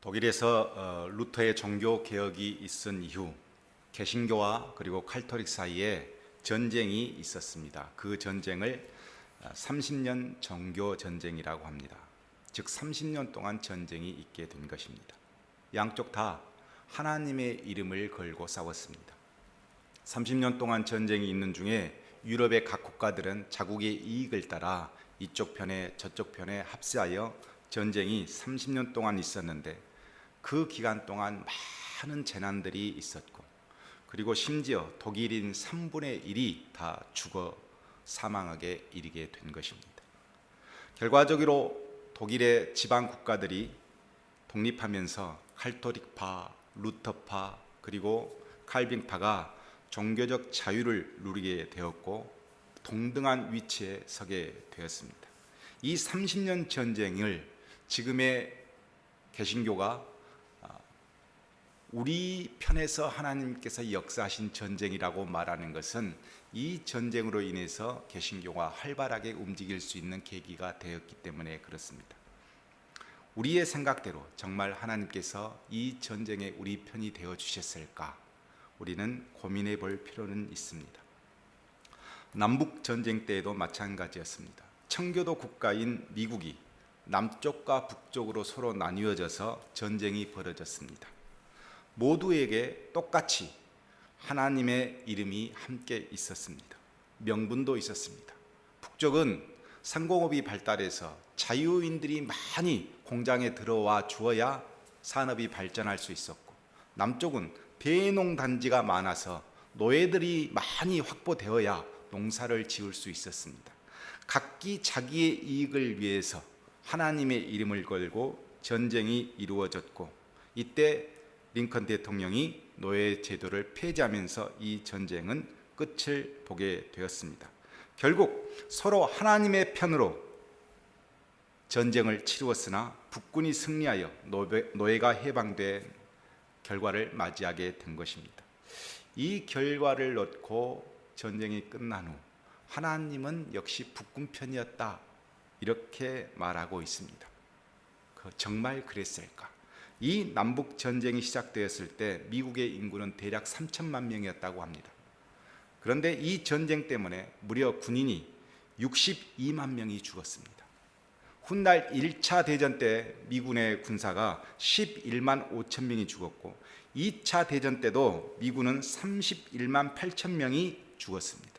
독일에서 루터의 종교 개혁이 있은 이후 개신교와 그리고 칼토릭 사이에 전쟁이 있었습니다. 그 전쟁을 30년 정교 전쟁이라고 합니다. 즉 30년 동안 전쟁이 있게 된 것입니다. 양쪽 다 하나님의 이름을 걸고 싸웠습니다. 30년 동안 전쟁이 있는 중에 유럽의 각 국가들은 자국의 이익을 따라 이쪽 편에 저쪽 편에 합세하여 전쟁이 30년 동안 있었는데, 그 기간 동안 많은 재난들이 있었고, 그리고 심지어 독일인 3분의 1이 다 죽어 사망하게 이르게 된 것입니다. 결과적으로 독일의 지방 국가들이 독립하면서 칼토릭파, 루터파, 그리고 칼빈파가 종교적 자유를 누리게 되었고 동등한 위치에 서게 되었습니다. 이 30년 전쟁을 지금의 개신교가 우리 편에서 하나님께서 역사하신 전쟁이라고 말하는 것은 이 전쟁으로 인해서 개신교가 활발하게 움직일 수 있는 계기가 되었기 때문에 그렇습니다. 우리의 생각대로 정말 하나님께서 이 전쟁에 우리 편이 되어 주셨을까? 우리는 고민해 볼 필요는 있습니다. 남북 전쟁 때에도 마찬가지였습니다. 청교도 국가인 미국이 남쪽과 북쪽으로 서로 나뉘어져서 전쟁이 벌어졌습니다. 모두에게 똑같이 하나님의 이름이 함께 있었습니다. 명분도 있었습니다. 북쪽은 상공업이 발달해서 자유인들이 많이 공장에 들어와 주어야 산업이 발전할 수 있었고, 남쪽은 대농단지가 많아서 노예들이 많이 확보되어야 농사를 지을 수 있었습니다. 각기 자기의 이익을 위해서 하나님의 이름을 걸고 전쟁이 이루어졌고, 이때 링컨 대통령이 노예 제도를 폐지하면서 이 전쟁은 끝을 보게 되었습니다. 결국 서로 하나님의 편으로 전쟁을 치루었으나 북군이 승리하여 노예가 해방된 결과를 맞이하게 된 것입니다. 이 결과를 놓고 전쟁이 끝난 후 하나님은 역시 북군 편이었다, 이렇게 말하고 있습니다. 정말 그랬을까? 이 남북 전쟁이 시작되었을 때 미국의 인구는 대략 3천만 명이었다고 합니다. 그런데 이 전쟁 때문에 무려 군인이 62만 명이 죽었습니다. 훗날 1차 대전 때 미군의 군사가 11만 5천 명이 죽었고, 2차 대전 때도 미군은 31만 8천 명이 죽었습니다.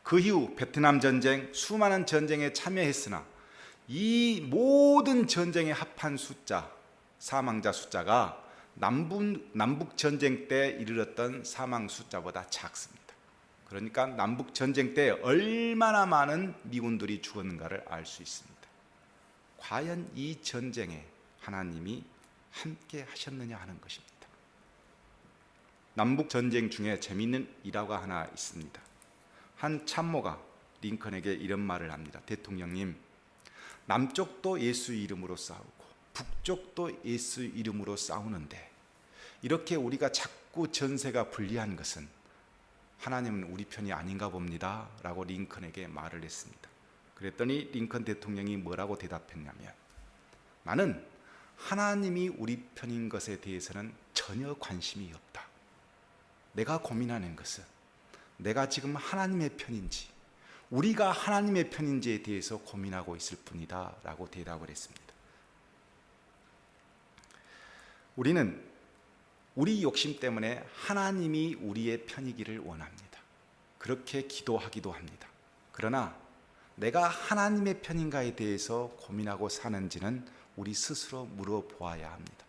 그 이후 베트남 전쟁, 수많은 전쟁에 참여했으나 이 모든 전쟁에 합한 숫자, 사망자 숫자가 남북 전쟁 때 이르렀던 사망 숫자보다 작습니다. 그러니까 남북 전쟁 때 얼마나 많은 미군들이 죽었는가를 알 수 있습니다. 과연 이 전쟁에 하나님이 함께 하셨느냐 하는 것입니다. 남북 전쟁 중에 재미있는 일화가 하나 있습니다. 한 참모가 링컨에게 이런 말을 합니다. 대통령님, 남쪽도 예수 이름으로 싸우고 북쪽도 예수 이름으로 싸우는데 이렇게 우리가 자꾸 전세가 불리한 것은 하나님은 우리 편이 아닌가 봅니다 라고 링컨에게 말을 했습니다. 그랬더니 링컨 대통령이 뭐라고 대답했냐면, 나는 하나님이 우리 편인 것에 대해서는 전혀 관심이 없다. 내가 고민하는 것은 내가 지금 하나님의 편인지 우리가 하나님의 편인지에 대해서 고민하고 있을 뿐이다 라고 대답을 했습니다. 우리는 우리 욕심 때문에 하나님이 우리의 편이기를 원합니다. 그렇게 기도하기도 합니다. 그러나 내가 하나님의 편인가에 대해서 고민하고 사는지는 우리 스스로 물어보아야 합니다.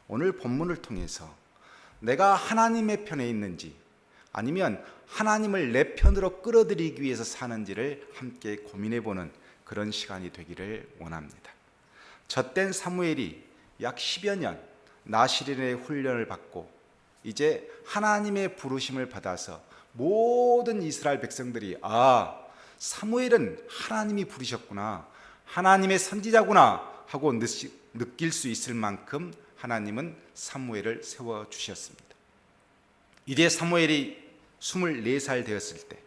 오늘 본문을 통해서 내가 하나님의 편에 있는지 아니면 하나님을 내 편으로 끌어들이기 위해서 사는지를 함께 고민해보는 그런 시간이 되기를 원합니다. 젖된 사무엘이 약 10여 년 나시린의 훈련을 받고 이제 하나님의 부르심을 받아서 모든 이스라엘 백성들이 사무엘은 하나님이 부르셨구나, 하나님의 선지자구나 하고 느낄 수 있을 만큼 하나님은 사무엘을 세워주셨습니다. 이제 사무엘이 24살 되었을 때,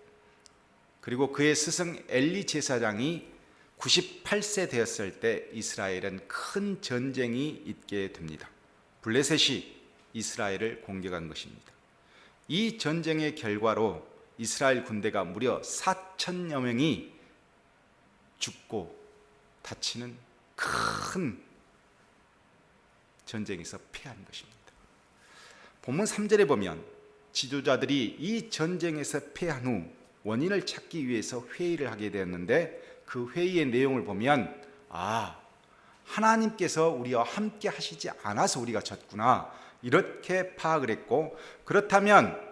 그리고 그의 스승 엘리 제사장이 98세 되었을 때 이스라엘은 큰 전쟁이 있게 됩니다. 블레셋이 이스라엘을 공격한 것입니다. 이 전쟁의 결과로 이스라엘 군대가 무려 4천여 명이 죽고 다치는 큰 전쟁에서 패한 것입니다. 본문 3절에 보면 지도자들이 이 전쟁에서 패한 후 원인을 찾기 위해서 회의를 하게 되었는데 그 회의의 내용을 보면 하나님께서 우리와 함께 하시지 않아서 우리가 졌구나 이렇게 파악을 했고, 그렇다면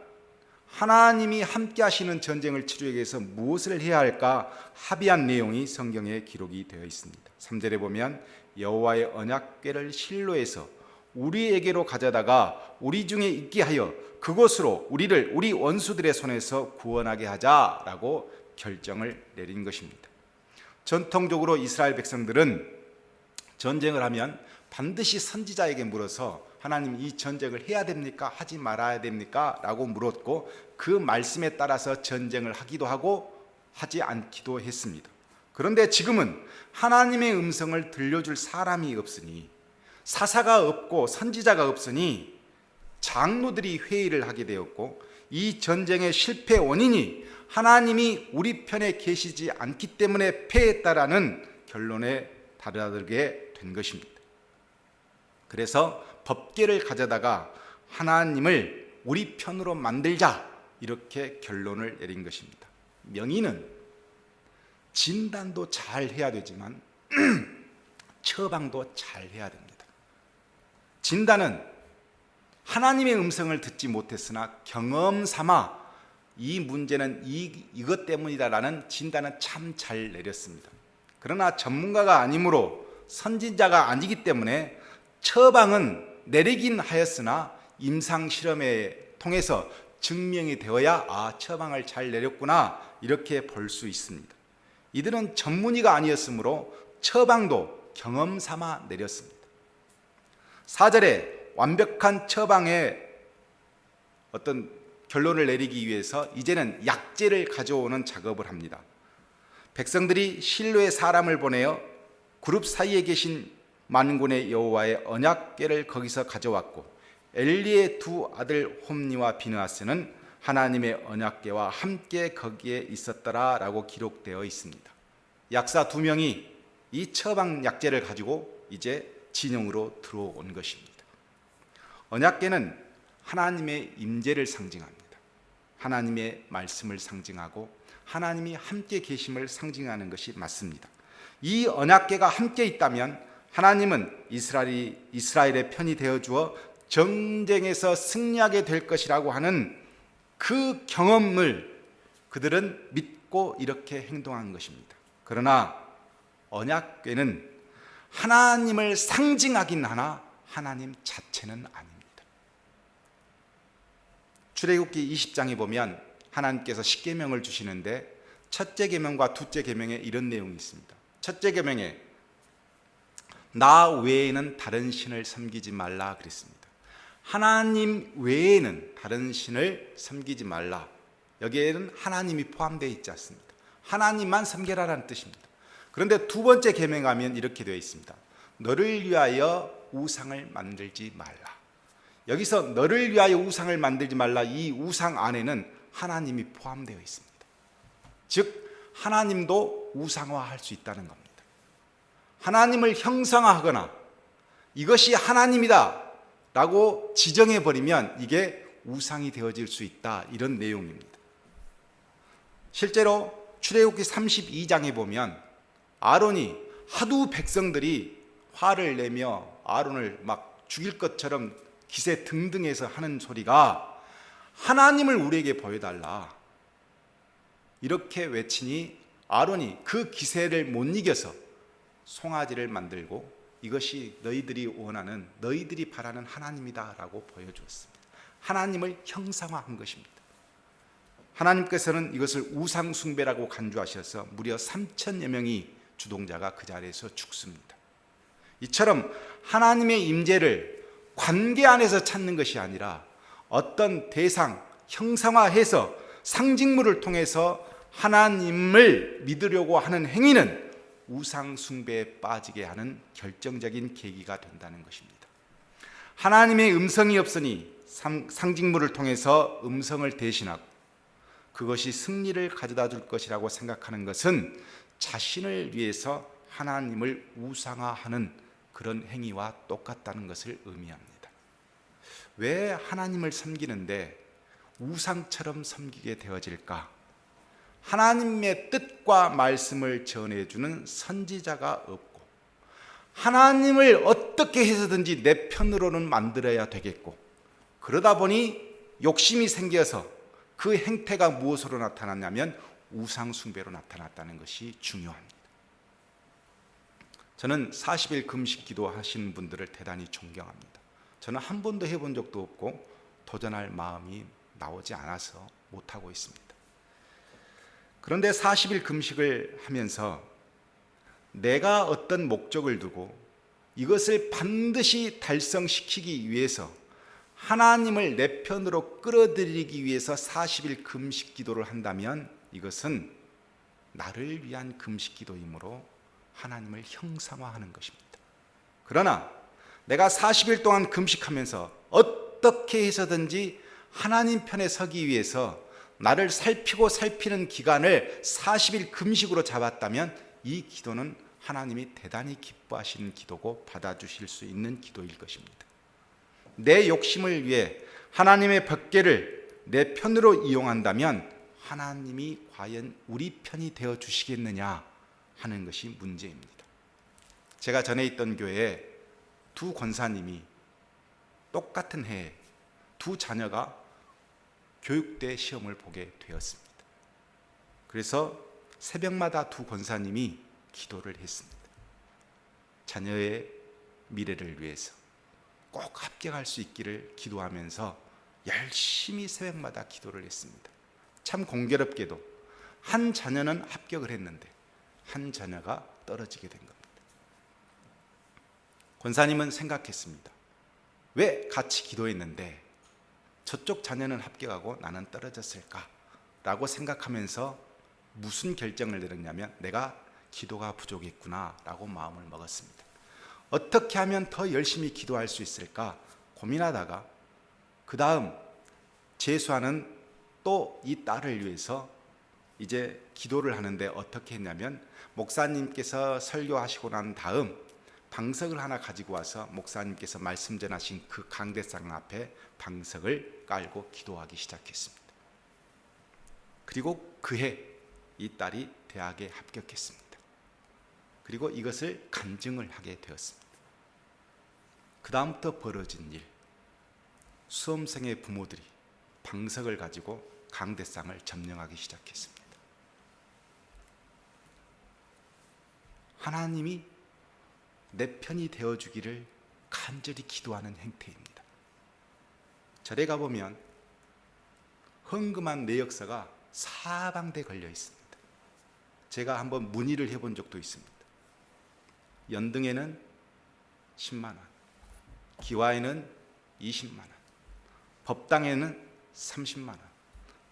하나님이 함께 하시는 전쟁을 치르기 위해서 무엇을 해야 할까 합의한 내용이 성경에 기록이 되어 있습니다. 3절에 보면 여호와의 언약궤를 실로에서 우리에게로 가져다가 우리 중에 있게 하여 그곳으로 우리를 우리 원수들의 손에서 구원하게 하자라고 결정을 내린 것입니다. 전통적으로 이스라엘 백성들은 전쟁을 하면 반드시 선지자에게 물어서 하나님 이 전쟁을 해야 됩니까? 하지 말아야 됩니까? 라고 물었고 그 말씀에 따라서 전쟁을 하기도 하고 하지 않기도 했습니다. 그런데 지금은 하나님의 음성을 들려줄 사람이 없으니, 사사가 없고 선지자가 없으니 장로들이 회의를 하게 되었고, 이 전쟁의 실패 원인이 하나님이 우리 편에 계시지 않기 때문에 패했다라는 결론에 다다르게 된 것입니다. 그래서 법궤를 가져다가 하나님을 우리 편으로 만들자 이렇게 결론을 내린 것입니다. 명의는 진단도 잘 해야 되지만 처방도 잘 해야 됩니다. 진단은 하나님의 음성을 듣지 못했으나 경험 삼아 이 문제는 이것 때문이다라는 진단은 참 잘 내렸습니다. 그러나 전문가가 아니므로 선진자가 아니기 때문에 처방은 내리긴 하였으나 임상 실험에 통해서 증명이 되어야 처방을 잘 내렸구나 이렇게 볼 수 있습니다. 이들은 전문의가 아니었으므로 처방도 경험 삼아 내렸습니다. 4절에 완벽한 처방의 어떤 결론을 내리기 위해서 이제는 약재를 가져오는 작업을 합니다. 백성들이 실로의 사람을 보내어 그룹 사이에 계신 만군의 여호와의 언약궤를 거기서 가져왔고, 엘리의 두 아들 홈니와 비느하스는 하나님의 언약궤와 함께 거기에 있었더라라고 기록되어 있습니다. 약사 2명이 이 처방 약재를 가지고 이제 진영으로 들어온 것입니다. 언약궤는 하나님의 임재를 상징합니다. 하나님의 말씀을 상징하고 하나님이 함께 계심을 상징하는 것이 맞습니다. 이 언약궤가 함께 있다면 하나님은 이스라엘의 편이 되어 주어 전쟁에서 승리하게 될 것이라고 하는 그 경험을 그들은 믿고 이렇게 행동한 것입니다. 그러나 언약궤는 하나님을 상징하긴 하나 하나님 자체는 아닙니다. 출애굽기 20장에 보면 하나님께서 십계명을 주시는데 첫째 계명과 둘째 계명에 이런 내용이 있습니다. 첫째 계명에 나 외에는 다른 신을 섬기지 말라 그랬습니다. 하나님 외에는 다른 신을 섬기지 말라. 여기에는 하나님이 포함되어 있지 않습니다. 하나님만 섬겨라라는 뜻입니다. 그런데 두 번째 계명에 가면 이렇게 되어 있습니다. 너를 위하여 우상을 만들지 말라. 여기서 너를 위하여 우상을 만들지 말라, 이 우상 안에는 하나님이 포함되어 있습니다. 즉 하나님도 우상화할 수 있다는 겁니다. 하나님을 형상화하거나 이것이 하나님이다 라고 지정해버리면 이게 우상이 되어질 수 있다, 이런 내용입니다. 실제로 출애굽기 32장에 보면 아론이 하도 백성들이 화를 내며 아론을 막 죽일 것처럼 기세 등등해서 하는 소리가 하나님을 우리에게 보여달라 이렇게 외치니 아론이 그 기세를 못 이겨서 송아지를 만들고 이것이 너희들이 원하는, 너희들이 바라는 하나님이다 라고 보여주었습니다. 하나님을 형상화한 것입니다. 하나님께서는 이것을 우상숭배라고 간주하셔서 무려 3천여 명이 주동자가 그 자리에서 죽습니다. 이처럼 하나님의 임재를 관계 안에서 찾는 것이 아니라 어떤 대상, 형상화해서 상징물을 통해서 하나님을 믿으려고 하는 행위는 우상 숭배에 빠지게 하는 결정적인 계기가 된다는 것입니다. 하나님의 음성이 없으니 상징물을 통해서 음성을 대신하고 그것이 승리를 가져다 줄 것이라고 생각하는 것은 자신을 위해서 하나님을 우상화하는 그런 행위와 똑같다는 것을 의미합니다. 왜 하나님을 섬기는데 우상처럼 섬기게 되어질까? 하나님의 뜻과 말씀을 전해주는 선지자가 없고, 하나님을 어떻게 해서든지 내 편으로는 만들어야 되겠고, 그러다 보니 욕심이 생겨서 그 행태가 무엇으로 나타났냐면 우상 숭배로 나타났다는 것이 중요합니다. 저는 40일 금식 기도 하시는 분들을 대단히 존경합니다. 저는 한 번도 해본 적도 없고 도전할 마음이 나오지 않아서 못하고 있습니다. 그런데 40일 금식을 하면서 내가 어떤 목적을 두고 이것을 반드시 달성시키기 위해서 하나님을 내 편으로 끌어들이기 위해서 40일 금식 기도를 한다면 이것은 나를 위한 금식 기도이므로 하나님을 형상화하는 것입니다. 그러나 내가 40일 동안 금식하면서 어떻게 해서든지 하나님 편에 서기 위해서 나를 살피는 기간을 40일 금식으로 잡았다면 이 기도는 하나님이 대단히 기뻐하시는 기도고 받아주실 수 있는 기도일 것입니다. 내 욕심을 위해 하나님의 법궤를 내 편으로 이용한다면 하나님이 과연 우리 편이 되어 주시겠느냐 하는 것이 문제입니다. 제가 전에 있던 교회에 두 권사님이 똑같은 해에 두 자녀가 교육대 시험을 보게 되었습니다. 그래서 새벽마다 두 권사님이 기도를 했습니다. 자녀의 미래를 위해서 꼭 합격할 수 있기를 기도하면서 열심히 새벽마다 기도를 했습니다. 참 공교롭게도 한 자녀는 합격을 했는데 한 자녀가 떨어지게 된 겁니다. 권사님은 생각했습니다. 왜 같이 기도했는데 저쪽 자녀는 합격하고 나는 떨어졌을까? 라고 생각하면서 무슨 결정을 내렸냐면 내가 기도가 부족했구나 라고 마음을 먹었습니다. 어떻게 하면 더 열심히 기도할 수 있을까 고민하다가 그 다음 재수하는 또 이 딸을 위해서 이제 기도를 하는데 어떻게 했냐면 목사님께서 설교하시고 난 다음 방석을 하나 가지고 와서 목사님께서 말씀 전하신 그 강대상 앞에 방석을 깔고 기도하기 시작했습니다. 그리고 그해 이 딸이 대학에 합격했습니다. 그리고 이것을 간증을 하게 되었습니다. 그 다음부터 벌어진 일, 수험생의 부모들이 방석을 가지고 강대상을 점령하기 시작했습니다. 하나님이 내 편이 되어주기를 간절히 기도하는 행태입니다. 절에 가보면 헌금한 내역서가 사방대 걸려 있습니다. 제가 한번 문의를 해본 적도 있습니다. 연등에는 10만 원, 기와에는 20만 원, 법당에는 30만 원,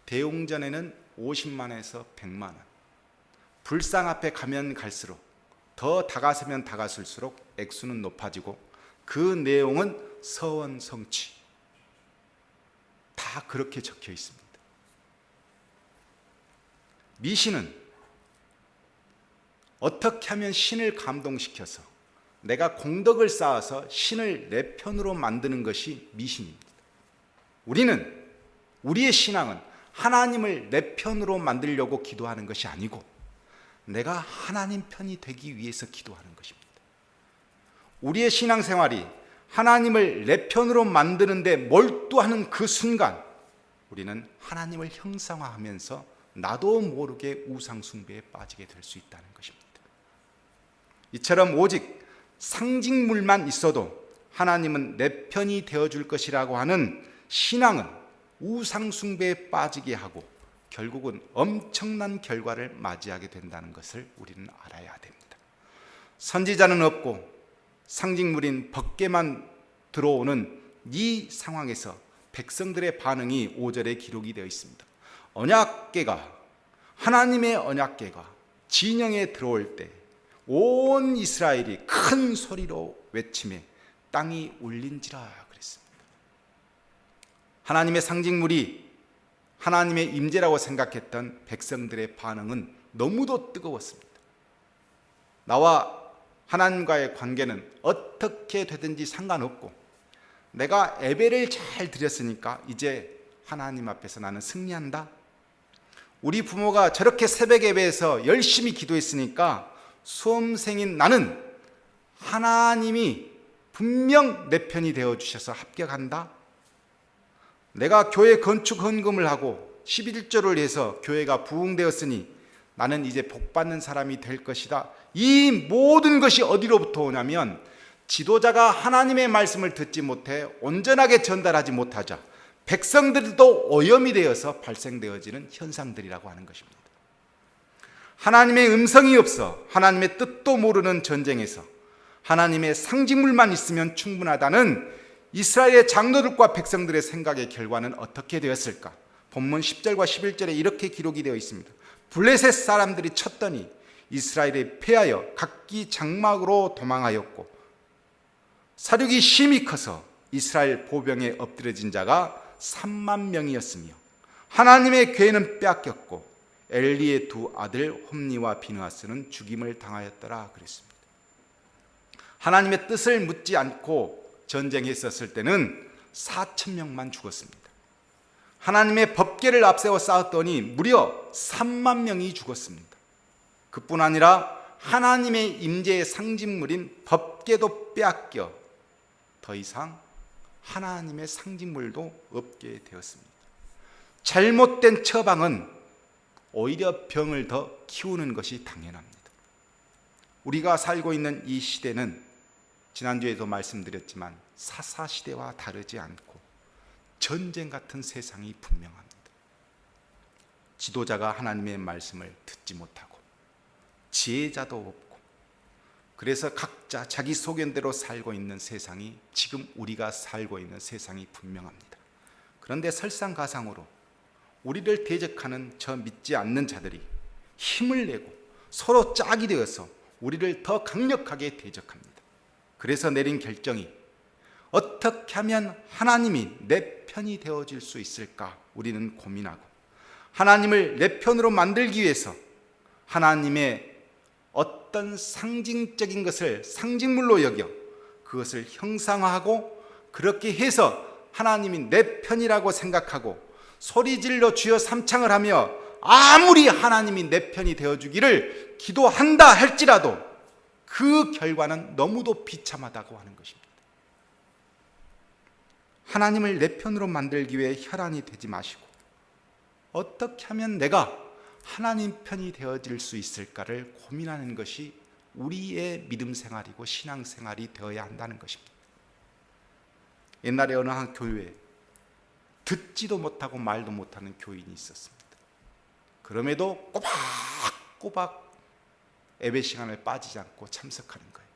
대웅전에는 50만에서 100만 원. 불상 앞에 가면 갈수록 더 다가서면 다가설수록 액수는 높아지고 그 내용은 서원 성취 다 그렇게 적혀 있습니다. 미신은 어떻게 하면 신을 감동시켜서 내가 공덕을 쌓아서 신을 내 편으로 만드는 것이 미신입니다. 우리는 우리의 신앙은 하나님을 내 편으로 만들려고 기도하는 것이 아니고 내가 하나님 편이 되기 위해서 기도하는 것입니다. 우리의 신앙생활이 하나님을 내 편으로 만드는데 몰두하는 그 순간 우리는 하나님을 형상화하면서 나도 모르게 우상숭배에 빠지게 될 수 있다는 것입니다. 이처럼 오직 상징물만 있어도 하나님은 내 편이 되어줄 것이라고 하는 신앙은 우상숭배에 빠지게 하고 결국은 엄청난 결과를 맞이하게 된다는 것을 우리는 알아야 됩니다. 선지자는 없고 상징물인 법궤만 들어오는 이 상황에서 백성들의 반응이 5절에 기록이 되어 있습니다. 언약궤가 하나님의 언약궤가 진영에 들어올 때 온 이스라엘이 큰 소리로 외치매 땅이 울린지라 그랬습니다. 하나님의 상징물이 하나님의 임재라고 생각했던 백성들의 반응은 너무도 뜨거웠습니다. 나와 하나님과의 관계는 어떻게 되든지 상관없고 내가 예배를 잘 드렸으니까 이제 하나님 앞에서 나는 승리한다. 우리 부모가 저렇게 새벽 예배에서 열심히 기도했으니까 수험생인 나는 하나님이 분명 내 편이 되어주셔서 합격한다. 내가 교회 건축 헌금을 하고 11조를 해서 교회가 부흥되었으니 나는 이제 복받는 사람이 될 것이다. 이 모든 것이 어디로부터 오냐면 지도자가 하나님의 말씀을 듣지 못해 온전하게 전달하지 못하자 백성들도 오염이 되어서 발생되어지는 현상들이라고 하는 것입니다. 하나님의 음성이 없어 하나님의 뜻도 모르는 전쟁에서 하나님의 상징물만 있으면 충분하다는 이스라엘의 장로들과 백성들의 생각의 결과는 어떻게 되었을까? 본문 10절과 11절에 이렇게 기록이 되어 있습니다. 블레셋 사람들이 쳤더니 이스라엘이 패하여 각기 장막으로 도망하였고 사륙이 심히 커서 이스라엘 보병에 엎드려진 자가 3만 명이었으며 하나님의 괴는 빼앗겼고 엘리의 두 아들 홈니와 비느하스는 죽임을 당하였더라 그랬습니다. 하나님의 뜻을 묻지 않고 전쟁했었을 때는 4,000명만 죽었습니다. 하나님의 법궤를 앞세워 싸웠더니 무려 3만 명이 죽었습니다. 그뿐 아니라 하나님의 임재의 상징물인 법궤도 빼앗겨 더 이상 하나님의 상징물도 없게 되었습니다. 잘못된 처방은 오히려 병을 더 키우는 것이 당연합니다. 우리가 살고 있는 이 시대는 지난주에도 말씀드렸지만 사사시대와 다르지 않고 전쟁 같은 세상이 분명합니다. 지도자가 하나님의 말씀을 듣지 못하고 지혜자도 없고 그래서 각자 자기 소견대로 살고 있는 세상이 지금 우리가 살고 있는 세상이 분명합니다. 그런데 설상가상으로 우리를 대적하는 저 믿지 않는 자들이 힘을 내고 서로 짝이 되어서 우리를 더 강력하게 대적합니다. 그래서 내린 결정이 어떻게 하면 하나님이 내 편이 되어질 수 있을까 우리는 고민하고 하나님을 내 편으로 만들기 위해서 하나님의 어떤 상징적인 것을 상징물로 여겨 그것을 형상화하고 그렇게 해서 하나님이 내 편이라고 생각하고 소리질러 주여 삼창을 하며 아무리 하나님이 내 편이 되어주기를 기도한다 할지라도 그 결과는 너무도 비참하다고 하는 것입니다. 하나님을 내 편으로 만들기 위해 혈안이 되지 마시고 어떻게 하면 내가 하나님 편이 되어질 수 있을까를 고민하는 것이 우리의 믿음 생활이고 신앙 생활이 되어야 한다는 것입니다. 옛날에 어느 한 교회에 듣지도 못하고 말도 못하는 교인이 있었습니다. 그럼에도 꼬박꼬박 예배 시간을 빠지지 않고 참석하는 거예요.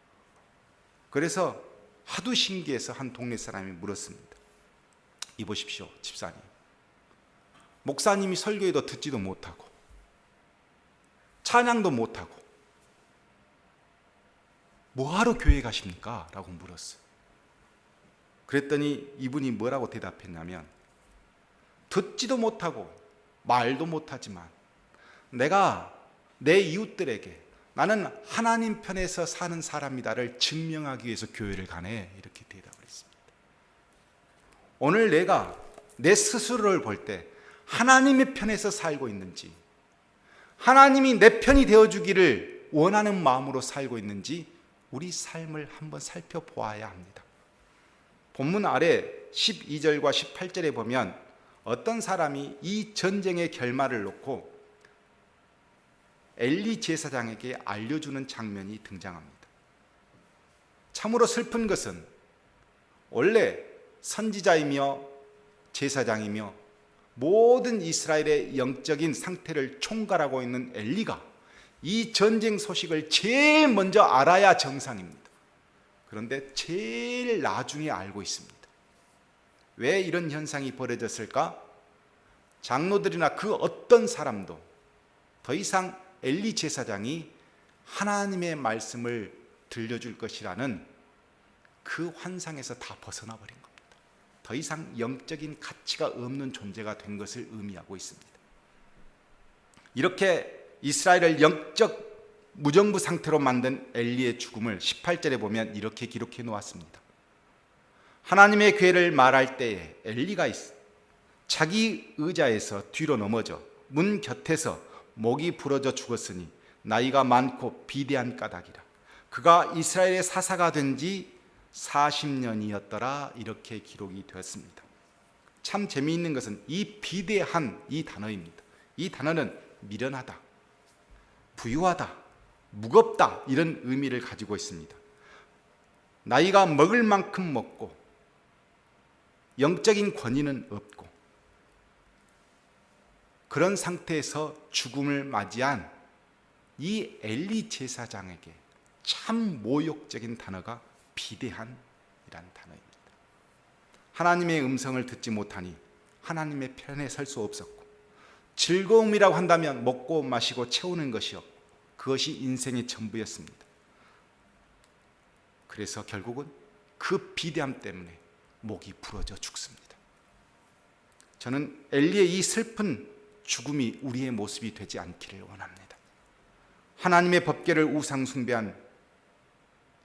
그래서 하도 신기해서 한 동네 사람이 물었습니다. 이보십시오, 집사님. 목사님이 설교에도 듣지도 못하고 찬양도 못하고 뭐하러 교회 가십니까? 라고 물었어요. 그랬더니 이분이 뭐라고 대답했냐면 듣지도 못하고 말도 못하지만 내가 내 이웃들에게 나는 하나님 편에서 사는 사람이다를 증명하기 위해서 교회를 가네 이렇게 대답을 했습니다. 오늘 내가 내 스스로를 볼 때 하나님의 편에서 살고 있는지 하나님이 내 편이 되어주기를 원하는 마음으로 살고 있는지 우리 삶을 한번 살펴보아야 합니다. 본문 아래 12절과 18절에 보면 어떤 사람이 이 전쟁의 결말을 놓고 엘리 제사장에게 알려주는 장면이 등장합니다. 참으로 슬픈 것은 원래 선지자이며 제사장이며 모든 이스라엘의 영적인 상태를 총괄하고 있는 엘리가 이 전쟁 소식을 제일 먼저 알아야 정상입니다. 그런데 제일 나중에 알고 있습니다. 왜 이런 현상이 벌어졌을까? 장로들이나 그 어떤 사람도 더 이상 엘리 제사장이 하나님의 말씀을 들려줄 것이라는 그 환상에서 다 벗어나 버린 겁니다. 더 이상 영적인 가치가 없는 존재가 된 것을 의미하고 있습니다. 이렇게 이스라엘을 영적 무정부 상태로 만든 엘리의 죽음을 18절에 보면 이렇게 기록해 놓았습니다. 하나님의 괴를 말할 때에 엘리가 자기 의자에서 뒤로 넘어져 문 곁에서 목이 부러져 죽었으니 나이가 많고 비대한 까닭이라. 그가 이스라엘의 사사가 된 지 40년이었더라. 이렇게 기록이 되었습니다. 참 재미있는 것은 이 비대한 이 단어입니다. 이 단어는 미련하다, 부유하다, 무겁다 이런 의미를 가지고 있습니다. 나이가 먹을 만큼 먹고 영적인 권위는 없고 그런 상태에서 죽음을 맞이한 이 엘리 제사장에게 참 모욕적인 단어가 비대한이라는 단어입니다. 하나님의 음성을 듣지 못하니 하나님의 편에 설 수 없었고, 즐거움이라고 한다면 먹고 마시고 채우는 것이었고 그것이 인생의 전부였습니다. 그래서 결국은 그 비대함 때문에 목이 부러져 죽습니다. 저는 엘리의 이 슬픈 죽음이 우리의 모습이 되지 않기를 원합니다. 하나님의 법궤를 우상 숭배한,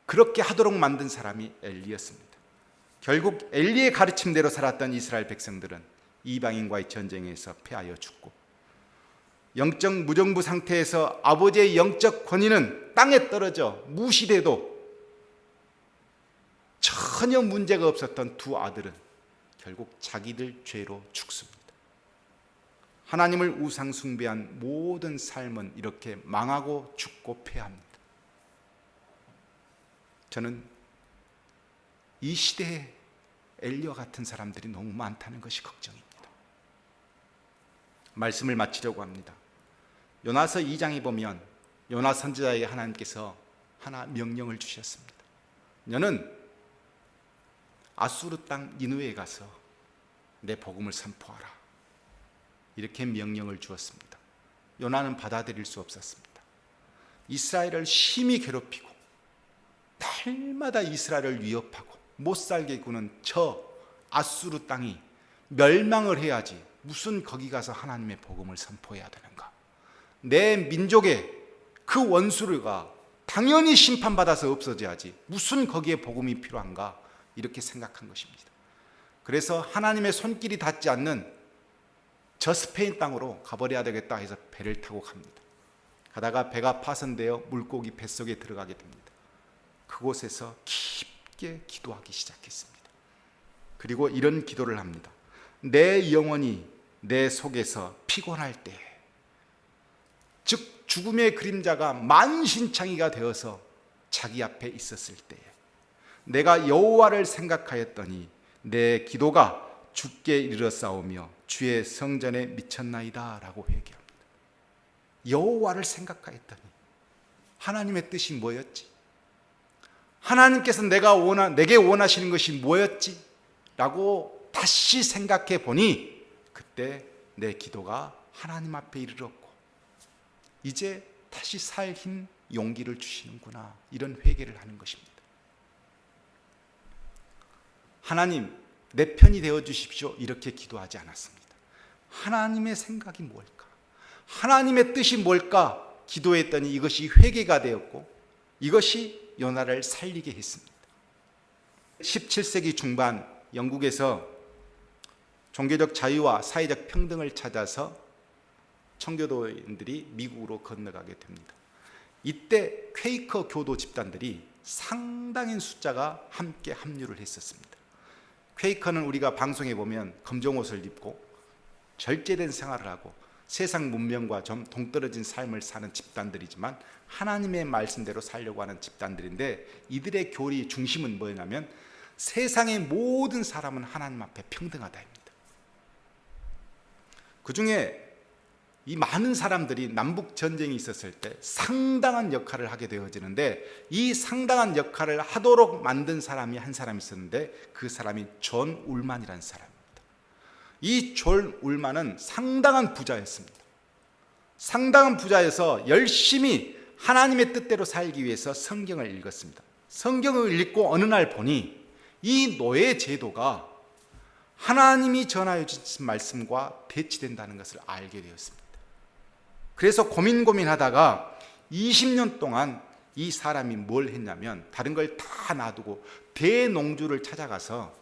그렇게 하도록 만든 사람이 엘리였습니다. 결국 엘리의 가르침대로 살았던 이스라엘 백성들은 이방인과의 전쟁에서 패하여 죽고, 영적 무정부 상태에서 아버지의 영적 권위는 땅에 떨어져 무시돼도 전혀 문제가 없었던 두 아들은 결국 자기들 죄로 죽습니다. 하나님을 우상 숭배한 모든 삶은 이렇게 망하고 죽고 패합니다. 저는 이 시대에 엘리와 같은 사람들이 너무 많다는 것이 걱정입니다. 말씀을 마치려고 합니다. 요나서 2장에 보면 요나 선지자에게 하나님께서 하나 명령을 주셨습니다. 너는 아수르 땅 니느웨에 가서 내 복음을 선포하라. 이렇게 명령을 주었습니다. 요나는 받아들일 수 없었습니다. 이스라엘을 심히 괴롭히고 날마다 이스라엘을 위협하고 못살게 구는 저 아수르 땅이 멸망을 해야지 무슨 거기 가서 하나님의 복음을 선포해야 되는가. 내 민족의 그 원수가 당연히 심판받아서 없어져야지 무슨 거기에 복음이 필요한가, 이렇게 생각한 것입니다. 그래서 하나님의 손길이 닿지 않는 저 스페인 땅으로 가버려야 되겠다 해서 배를 타고 갑니다. 가다가 배가 파손되어 물고기 뱃속에 들어가게 됩니다. 그곳에서 깊게 기도하기 시작했습니다. 그리고 이런 기도를 합니다. 내 영혼이 내 속에서 피곤할 때, 즉 죽음의 그림자가 만신창이가 되어서 자기 앞에 있었을 때에 내가 여호와를 생각하였더니 내 기도가 주께 이르렀사오며 주의 성전에 미쳤나이다 라고 회개합니다. 여호와를 생각하였더니 하나님의 뜻이 뭐였지? 하나님께서 내게 원하시는 것이 뭐였지? 라고 다시 생각해 보니 그때 내 기도가 하나님 앞에 이르렀고 이제 다시 살 힘, 용기를 주시는구나, 이런 회개를 하는 것입니다. 하나님 내 편이 되어 주십시오, 이렇게 기도하지 않았습니다. 하나님의 생각이 뭘까? 하나님의 뜻이 뭘까? 기도했더니 이것이 회개가 되었고 이것이 요나를 살리게 했습니다. 17세기 중반 영국에서 종교적 자유와 사회적 평등을 찾아서 청교도인들이 미국으로 건너가게 됩니다. 이때 퀘이커 교도 집단들이 상당한 숫자가 함께 합류를 했었습니다. 퀘이커는 우리가 방송에 보면 검정 옷을 입고 절제된 생활을 하고 세상 문명과 좀 동떨어진 삶을 사는 집단들이지만 하나님의 말씀대로 살려고 하는 집단들인데, 이들의 교리 중심은 뭐냐면 세상의 모든 사람은 하나님 앞에 평등하다입니다. 그 중에 이 많은 사람들이 남북 전쟁이 있었을 때 상당한 역할을 하게 되어지는데, 이 상당한 역할을 하도록 만든 사람이 한 사람이 있었는데 그 사람이 존 울만이라는 사람입니다. 이 존 울만은 상당한 부자였습니다. 상당한 부자여서 열심히 하나님의 뜻대로 살기 위해서 성경을 읽었습니다. 성경을 읽고 어느 날 보니 이 노예 제도가 하나님이 전하여 주신 말씀과 대치된다는 것을 알게 되었습니다. 그래서 고민하다가 20년 동안 이 사람이 뭘 했냐면 다른 걸 다 놔두고 대농주를 찾아가서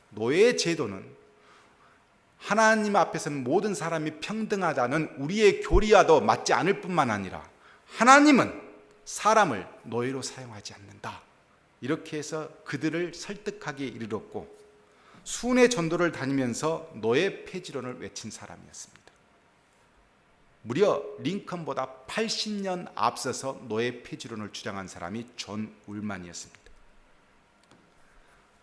노예 제도는 하나님 앞에서는 모든 사람이 평등하다는 우리의 교리와도 맞지 않을 뿐만 아니라 하나님은 사람을 노예로 사용하지 않는다. 이렇게 해서 그들을 설득하기에 이르렀고 순회 전도를 다니면서 노예 폐지론을 외친 사람이었습니다. 무려 링컨보다 80년 앞서서 노예 폐지론을 주장한 사람이 존 울만이었습니다.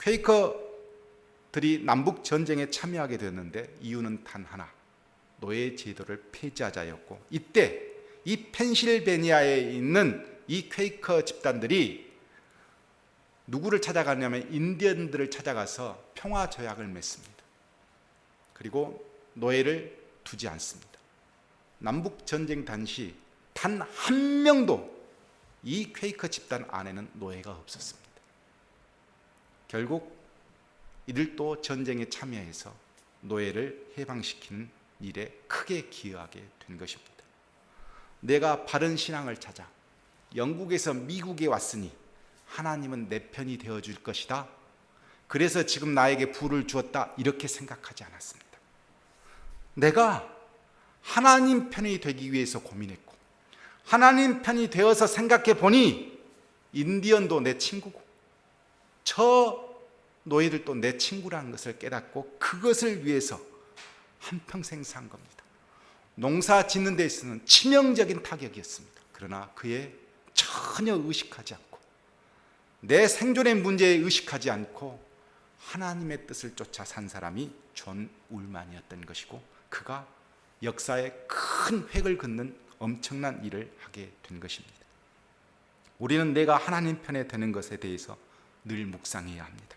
퀘이커들이 남북 전쟁에 참여하게 되었는데 이유는 단 하나, 노예 제도를 폐지하자였고, 이때 이 펜실베니아에 있는 이 퀘이커 집단들이 누구를 찾아가냐면 인디언들을 찾아가서 평화 조약을 맺습니다. 그리고 노예를 두지 않습니다. 남북 전쟁 당시 단 한 명도 이 퀘이커 집단 안에는 노예가 없었습니다. 결국 이들도 전쟁에 참여해서 노예를 해방시키는 일에 크게 기여하게 된 것입니다. 내가 바른 신앙을 찾아 영국에서 미국에 왔으니 하나님은 내 편이 되어줄 것이다. 그래서 지금 나에게 부를 주었다. 이렇게 생각하지 않았습니다. 내가 하나님 편이 되기 위해서 고민했고, 하나님 편이 되어서 생각해 보니 인디언도 내 친구고 저 노예들도 내 친구라는 것을 깨닫고 그것을 위해서 한평생 산 겁니다. 농사 짓는 데 있어서는 치명적인 타격이었습니다. 그러나 그에 전혀 의식하지 않고 내 생존의 문제에 의식하지 않고 하나님의 뜻을 쫓아 산 사람이 존 울만이었던 것이고, 그가 역사에 큰 획을 긋는 엄청난 일을 하게 된 것입니다. 우리는 내가 하나님 편에 되는 것에 대해서 늘 묵상해야 합니다.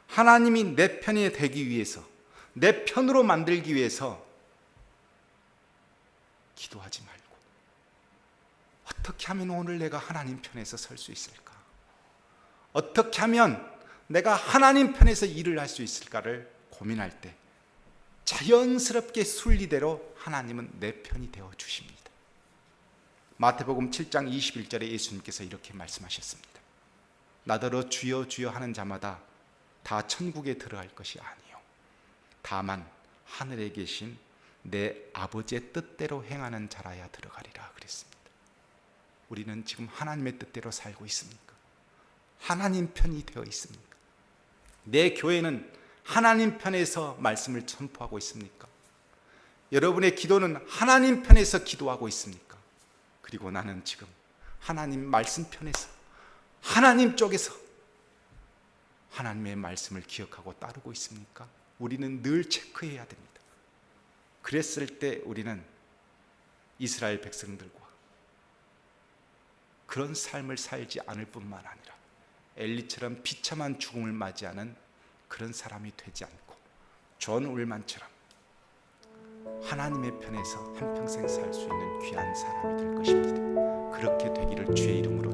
하나님이 내 편이 되기 위해서, 내 편으로 만들기 위해서 기도하지 말고 어떻게 하면 오늘 내가 하나님 편에서 설 수 있을까? 어떻게 하면 내가 하나님 편에서 일을 할 수 있을까를 고민할 때 자연스럽게 순리대로 하나님은 내 편이 되어 주십니다. 마태복음 7장 21절에 예수님께서 이렇게 말씀하셨습니다. 나더러 주여 주여 하는 자마다 다 천국에 들어갈 것이 아니요 다만 하늘에 계신 내 아버지의 뜻대로 행하는 자라야 들어가리라 그랬습니다. 우리는 지금 하나님의 뜻대로 살고 있습니까? 하나님 편이 되어 있습니까? 내 교회는 하나님 편에서 말씀을 선포하고 있습니까? 여러분의 기도는 하나님 편에서 기도하고 있습니까? 그리고 나는 지금 하나님 말씀 편에서, 하나님 쪽에서 하나님의 말씀을 기억하고 따르고 있습니까? 우리는 늘 체크해야 됩니다. 그랬을 때 우리는 이스라엘 백성들과 그런 삶을 살지 않을 뿐만 아니라 엘리처럼 비참한 죽음을 맞이하는 그런 사람이 되지 않고 존 울만처럼 하나님의 편에서 한평생 살 수 있는 귀한 사람이 될 것입니다. 그렇게 되기를 주의 이름으로